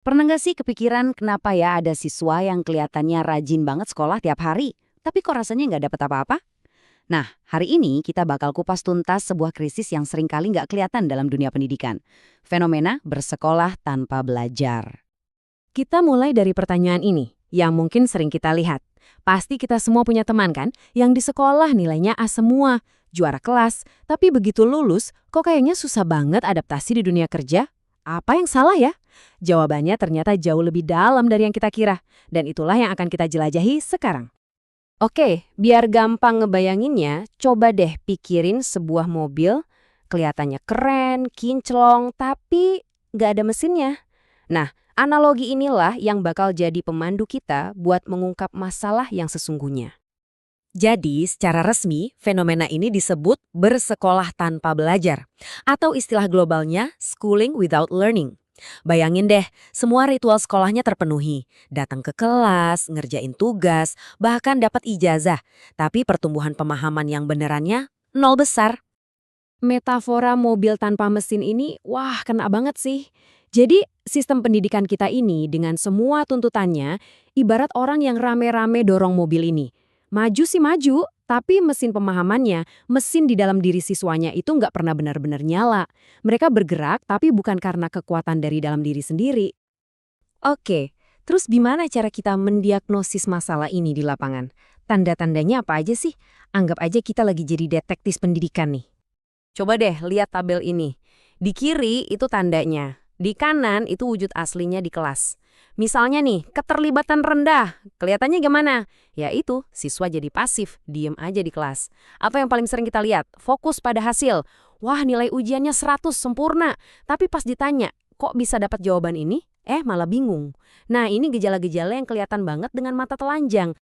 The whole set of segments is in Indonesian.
Pernah nggak sih kepikiran kenapa ya ada siswa yang kelihatannya rajin banget sekolah tiap hari, tapi kok rasanya nggak dapet apa-apa? Nah, hari ini kita bakal kupas tuntas sebuah krisis yang seringkali nggak kelihatan dalam dunia pendidikan. Fenomena bersekolah tanpa belajar. Kita mulai dari pertanyaan ini, yang mungkin sering kita lihat. Pasti kita semua punya teman kan, yang di sekolah nilainya A semua, juara kelas, tapi begitu lulus, kok kayaknya susah banget adaptasi di dunia kerja? Apa yang salah ya? Jawabannya ternyata jauh lebih dalam dari yang kita kira, dan itulah yang akan kita jelajahi sekarang. Oke, biar gampang ngebayanginnya, coba deh pikirin sebuah mobil, kelihatannya keren, kinclong, tapi nggak ada mesinnya. Nah, analogi inilah yang bakal jadi pemandu kita buat mengungkap masalah yang sesungguhnya. Jadi, secara resmi, fenomena ini disebut bersekolah tanpa belajar, atau istilah globalnya schooling without learning. Bayangin deh, semua ritual sekolahnya terpenuhi. Datang ke kelas, ngerjain tugas, bahkan dapat ijazah. Tapi pertumbuhan pemahaman yang benerannya nol besar. Metafora mobil tanpa mesin ini, wah kena banget sih. Jadi, sistem pendidikan kita ini dengan semua tuntutannya, ibarat orang yang rame-rame dorong mobil ini. Maju sih maju, tapi mesin pemahamannya, mesin di dalam diri siswanya itu nggak pernah benar-benar nyala. Mereka bergerak, tapi bukan karena kekuatan dari dalam diri sendiri. Oke, terus gimana cara kita mendiagnosis masalah ini di lapangan? Tanda-tandanya apa aja sih? Anggap aja kita lagi jadi detektif pendidikan nih. Coba deh lihat tabel ini. Di kiri itu tandanya, di kanan itu wujud aslinya di kelas. Misalnya nih, keterlibatan rendah. Kelihatannya gimana? Ya itu, siswa jadi pasif, diem aja di kelas. Apa yang paling sering kita lihat? Fokus pada hasil. Wah, nilai ujiannya 100 sempurna. Tapi pas ditanya, kok bisa dapat jawaban ini? Malah bingung. Nah, ini gejala-gejala yang kelihatan banget dengan mata telanjang.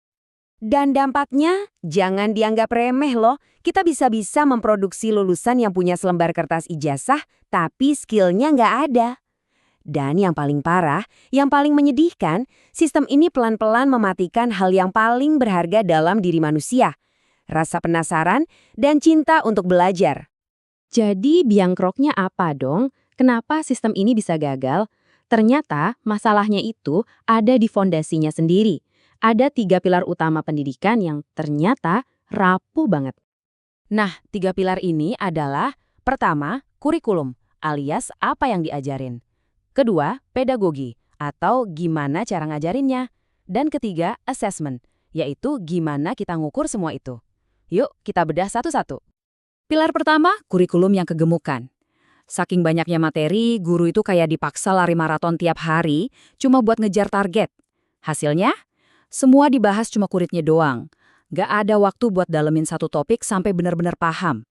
Dan dampaknya, jangan dianggap remeh loh. Kita bisa-bisa memproduksi lulusan yang punya selembar kertas ijazah, tapi skillnya nggak ada. Dan yang paling parah, yang paling menyedihkan, sistem ini pelan-pelan mematikan hal yang paling berharga dalam diri manusia. Rasa penasaran dan cinta untuk belajar. Jadi biang keroknya apa dong? Kenapa sistem ini bisa gagal? Ternyata masalahnya itu ada di fondasinya sendiri. Ada 3 pilar utama pendidikan yang ternyata rapuh banget. Nah, 3 pilar ini adalah pertama, kurikulum, alias apa yang diajarin. Kedua, pedagogi, atau gimana cara ngajarinnya. Dan ketiga, assessment, yaitu gimana kita ngukur semua itu. Yuk, kita bedah satu-satu. Pilar pertama, kurikulum yang kegemukan. Saking banyaknya materi, guru itu kayak dipaksa lari maraton tiap hari, cuma buat ngejar target. Hasilnya, semua dibahas cuma kuritnya doang. Gak ada waktu buat dalemin satu topik sampai benar-benar paham.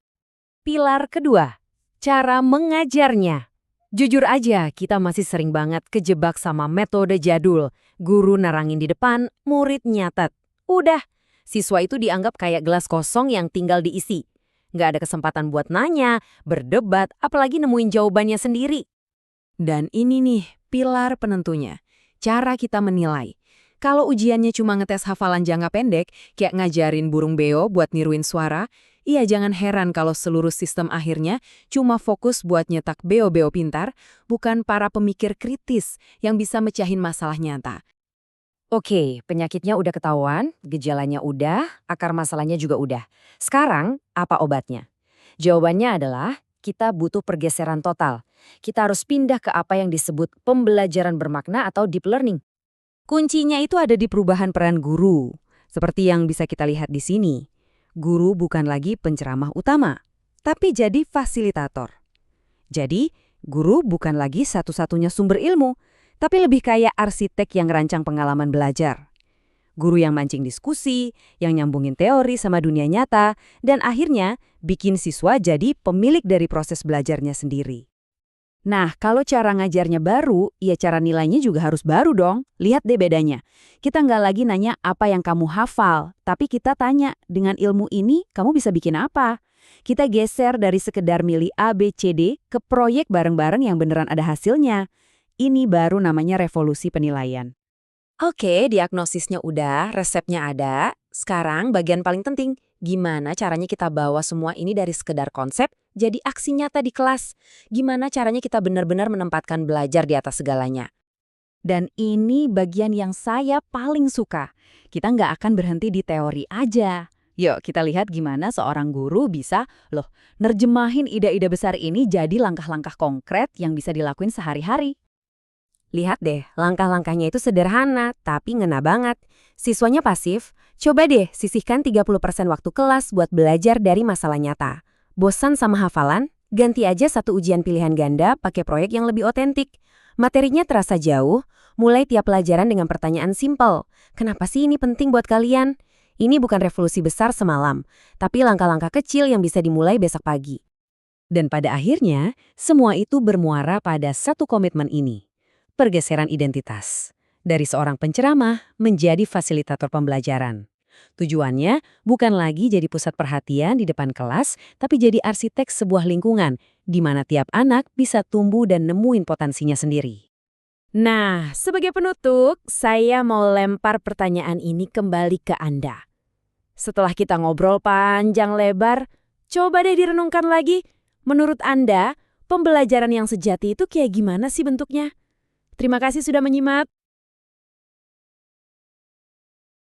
Pilar kedua, cara mengajarnya. Jujur aja, kita masih sering banget kejebak sama metode jadul. Guru narangin di depan, murid nyatet. Udah, siswa itu dianggap kayak gelas kosong yang tinggal diisi. Nggak ada kesempatan buat nanya, berdebat, apalagi nemuin jawabannya sendiri. Dan ini nih, pilar penentunya. Cara kita menilai. Kalau ujiannya cuma ngetes hafalan jangka pendek, kayak ngajarin burung beo buat niruin suara, iya jangan heran kalau seluruh sistem akhirnya cuma fokus buat nyetak beo-beo pintar, bukan para pemikir kritis yang bisa mecahin masalah nyata. Oke, penyakitnya udah ketahuan, gejalanya udah, akar masalahnya juga udah. Sekarang, apa obatnya? Jawabannya adalah kita butuh pergeseran total. Kita harus pindah ke apa yang disebut pembelajaran bermakna atau deep learning. Kuncinya itu ada di perubahan peran guru. Seperti yang bisa kita lihat di sini. Guru bukan lagi penceramah utama, tapi jadi fasilitator. Jadi, guru bukan lagi satu-satunya sumber ilmu, tapi lebih kayak arsitek yang rancang pengalaman belajar. Guru yang mancing diskusi, yang nyambungin teori sama dunia nyata, dan akhirnya bikin siswa jadi pemilik dari proses belajarnya sendiri. Nah, kalau cara ngajarnya baru, ya cara nilainya juga harus baru dong. Lihat deh bedanya. Kita nggak lagi nanya apa yang kamu hafal, tapi kita tanya, dengan ilmu ini kamu bisa bikin apa? Kita geser dari sekedar milih A, B, C, D ke proyek bareng-bareng yang beneran ada hasilnya. Ini baru namanya revolusi penilaian. Oke, diagnosisnya udah, resepnya ada. Sekarang bagian paling penting, gimana caranya kita bawa semua ini dari sekedar konsep jadi aksi nyata di kelas? Gimana caranya kita benar-benar menempatkan belajar di atas segalanya? Dan ini bagian yang saya paling suka. Kita nggak akan berhenti di teori aja. Yuk kita lihat gimana seorang guru bisa, nerjemahin ide-ide besar ini jadi langkah-langkah konkret yang bisa dilakuin sehari-hari. Lihat deh, langkah-langkahnya itu sederhana, tapi ngena banget. Siswanya pasif, coba deh sisihkan 30% waktu kelas buat belajar dari masalah nyata. Bosan sama hafalan? Ganti aja satu ujian pilihan ganda pakai proyek yang lebih otentik. Materinya terasa jauh, mulai tiap pelajaran dengan pertanyaan simpel. Kenapa sih ini penting buat kalian? Ini bukan revolusi besar semalam, tapi langkah-langkah kecil yang bisa dimulai besok pagi. Dan pada akhirnya, semua itu bermuara pada satu komitmen ini. Pergeseran identitas. Dari seorang penceramah menjadi fasilitator pembelajaran. Tujuannya bukan lagi jadi pusat perhatian di depan kelas, tapi jadi arsitek sebuah lingkungan di mana tiap anak bisa tumbuh dan nemuin potensinya sendiri. Nah, sebagai penutup, saya mau lempar pertanyaan ini kembali ke Anda. Setelah kita ngobrol panjang lebar, coba deh direnungkan lagi. Menurut Anda, pembelajaran yang sejati itu kayak gimana sih bentuknya? Terima kasih sudah menyimak.